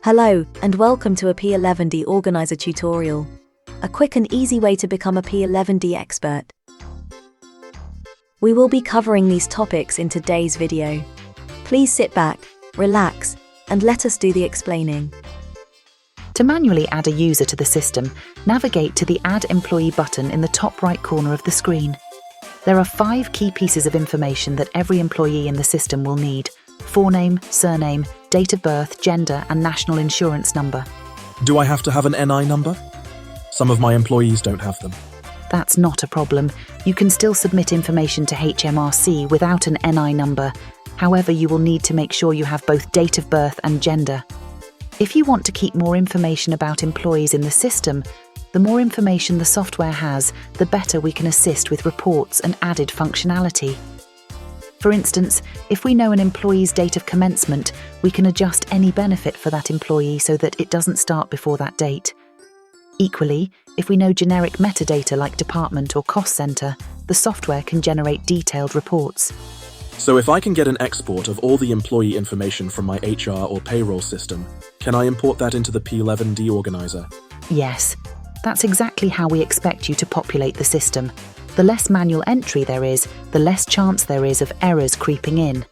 Hello, and welcome to a P11D Organiser tutorial. A quick and easy way to become a P11D expert. We will be covering these topics in today's video. Please sit back, relax, and let us do the explaining. To manually add a user to the system, navigate to the Add Employee button in the top right corner of the screen. There are 5 key pieces of information that every employee in the system will need: forename, surname, date of birth, gender, and national insurance number. Do I have to have an NI number? Some of my employees don't have them. That's not a problem. You can still submit information to HMRC without an NI number. However, you will need to make sure you have both date of birth and gender. If you want to keep more information about employees in the system, the more information the software has, the better we can assist with reports and added functionality. For instance, if we know an employee's date of commencement, we can adjust any benefit for that employee so that it doesn't start before that date. Equally, if we know generic metadata like department or cost center, the software can generate detailed reports. So if I can get an export of all the employee information from my HR or payroll system, can I import that into the P11D Organiser? Yes, that's exactly how we expect you to populate the system. The less manual entry there is, the less chance there is of errors creeping in.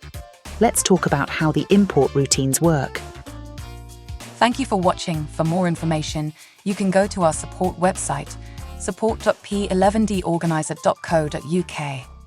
Let's talk about how the import routines work. Thank you for watching. For more information, you can go to our support website, support.p11dorganiser.co.uk.